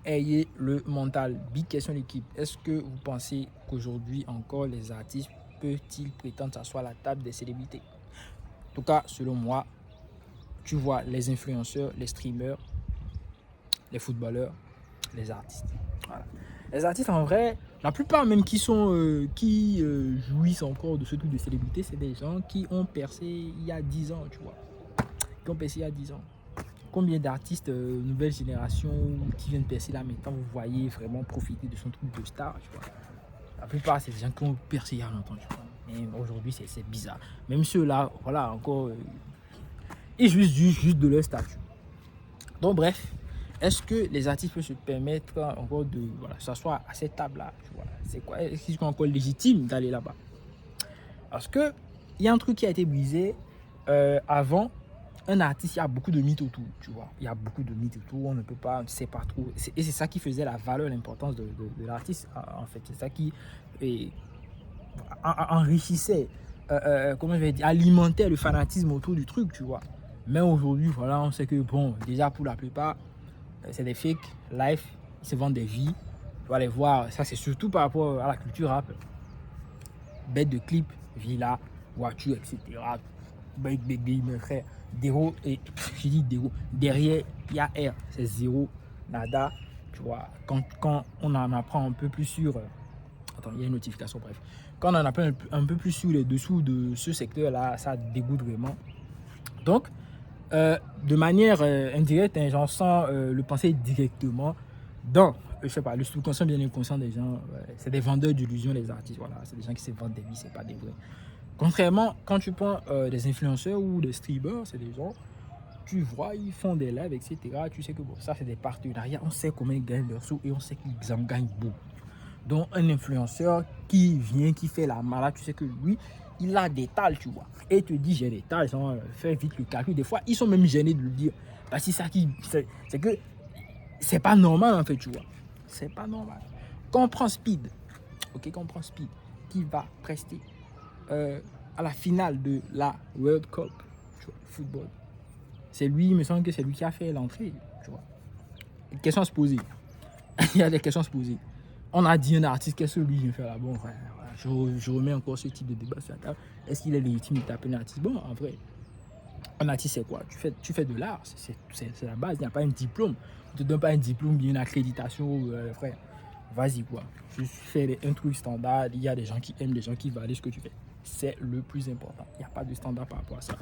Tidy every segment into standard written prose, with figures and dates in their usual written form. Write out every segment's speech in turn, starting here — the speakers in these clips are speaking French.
ayez le mental. Big question l'équipe. Est-ce que vous pensez qu'aujourd'hui encore les artistes peuvent-ils prétendre s'asseoir à la table des célébrités? En tout cas, selon moi, tu vois les influenceurs, les streamers, les footballeurs, les artistes. Voilà. Les artistes en vrai, la plupart même qui jouissent encore de ce truc de célébrité, c'est des gens qui ont percé il y a 10 ans, tu vois. Qui ont percé il y a 10 ans. Combien d'artistes nouvelle génération qui viennent percer là maintenant, vous voyez vraiment profiter de son truc de star, tu vois. La plupart, c'est des gens qui ont percé il y a longtemps, tu vois. Mais aujourd'hui, c'est bizarre. Même ceux-là, voilà, encore, ils jouissent juste de leur statut. Donc, bref, est-ce que les artistes peuvent se permettre encore de s'asseoir à cette table-là, tu vois? C'est quoi? Est-ce qu'ils sont encore légitimes d'aller là-bas? Parce que il y a un truc qui a été brisé avant. Un artiste, il y a beaucoup de mythes autour, tu vois. Il y a beaucoup de mythes autour, on ne peut pas, on ne sait pas trop. Et c'est ça qui faisait la valeur, l'importance de l'artiste, en fait. C'est ça qui enrichissait, comment je vais dire, alimentait le fanatisme autour du truc, tu vois. Mais aujourd'hui, voilà, on sait que, bon, déjà pour la plupart, c'est des fake life, ils se vendent des vies. Tu vas les voir, ça c'est surtout par rapport à la culture rap. Bête de clips, villa, voiture, etc. Mes frères. Déro, et je dis déro, derrière il y a R, c'est zéro, nada, tu vois. Quand on en apprend un peu plus sur. Attends, il y a une notification, bref. Quand on en apprend un peu plus sur les dessous de ce secteur-là, ça dégoûte vraiment. Donc, de manière indirecte, hein, j'en sens le penser directement dans, je sais pas, le subconscient bien inconscient des gens. C'est des vendeurs d'illusions, les artistes, voilà. C'est des gens qui se vendent des vies, c'est pas des vrais. Contrairement, quand tu prends des influenceurs ou des streamers, c'est des gens, tu vois, ils font des lives, etc. Tu sais que bon, ça, c'est des partenariats. On sait comment ils gagnent leurs sous et on sait qu'ils en gagnent beaucoup. Donc, un influenceur qui vient, qui fait la malade, tu sais que lui, il a des tales, tu vois. Et il te dit, j'ai des tales, fais vite le calcul. Des fois, ils sont même gênés de le dire. Parce que c'est que c'est pas normal, en fait, tu vois. C'est pas normal. Quand on prend Speed, qui va prester à la finale de la World Cup, tu vois, football. C'est lui, il me semble que c'est lui qui a fait l'entrée, tu vois. Une question à se poser. Il y a des questions à se poser. On a dit un artiste, qu'est-ce que lui vient faire là? Bon, voilà, je remets encore ce type de débat sur la table. Est-ce qu'il est légitime de taper un artiste? Bon, en vrai, un artiste, c'est quoi? Tu fais de l'art, c'est la base. Il n'y a pas un diplôme. On ne te donne pas un diplôme, une accréditation, frère. Vas-y, quoi. Je fais un truc standard. Il y a des gens qui aiment, des gens qui valident ce que tu fais. C'est le plus important. Il n'y a pas de standard par rapport à ça.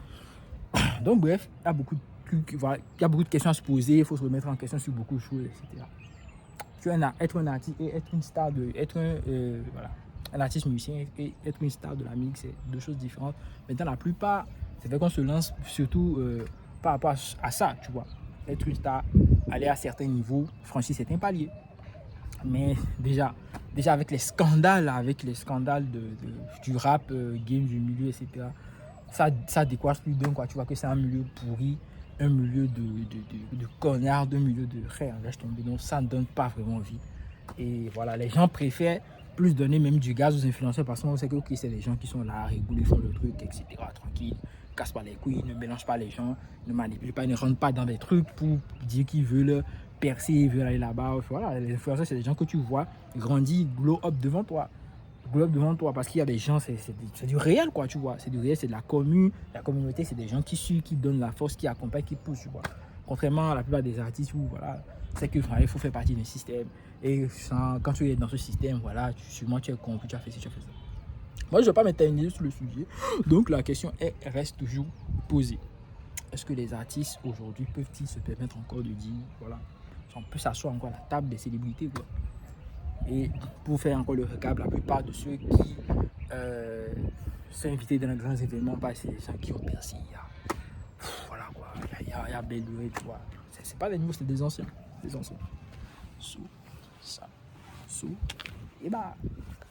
Donc, bref, il y a beaucoup de trucs, voilà, il y a beaucoup de questions à se poser. Il faut se remettre en question sur beaucoup de choses, etc. Être un artiste et être une star un artiste musicien et être une star de la musique, c'est deux choses différentes. Maintenant, la plupart, c'est fait qu'on se lance surtout par rapport à ça, tu vois. Être une star, aller à certains niveaux, franchir certains paliers. Mais déjà avec les scandales du rap, game, du milieu, etc., ça décoiffe plus d'un, quoi. Tu vois que c'est un milieu pourri, un milieu de connards, un milieu de frères, laisse tomber. Donc ça ne donne pas vraiment envie. Et voilà, les gens préfèrent plus donner même du gaz aux influenceurs parce qu'on sait que okay, c'est des gens qui sont là, rigoulent, ils font le truc, etc. Tranquille, ne cassent pas les couilles, ne mélangent pas les gens, ne manipulent pas, ne rentrent pas dans des trucs pour dire qu'ils veulent percer, ils veulent aller là-bas. Voilà, les influenceurs, c'est des gens que tu vois grandir, glow up devant toi. Parce qu'il y a des gens, c'est du réel, quoi, tu vois. C'est du réel, c'est de la communauté, c'est des gens qui suivent, qui donnent la force, qui accompagnent, qui poussent, tu vois. Contrairement à la plupart des artistes où, voilà, c'est que il faut faire partie d'un système. Et quand tu es dans ce système, voilà, sûrement tu es compris, tu as fait ci, tu as fait ça. Moi, je ne vais pas m'éterniser sur le sujet. Donc, la question reste toujours posée. Est-ce que les artistes, aujourd'hui, peuvent-ils se permettre encore de dire, voilà, on peut s'asseoir encore à la table des célébrités, quoi. Et pour faire encore le recap, la plupart de ceux qui sont invités dans les grands événements, c'est des gens qui ont percé. Voilà quoi, il y a Bédoué, tu vois. C'est pas des nouveaux, c'est des anciens. Des anciens. Sous, ça, sous, et bah.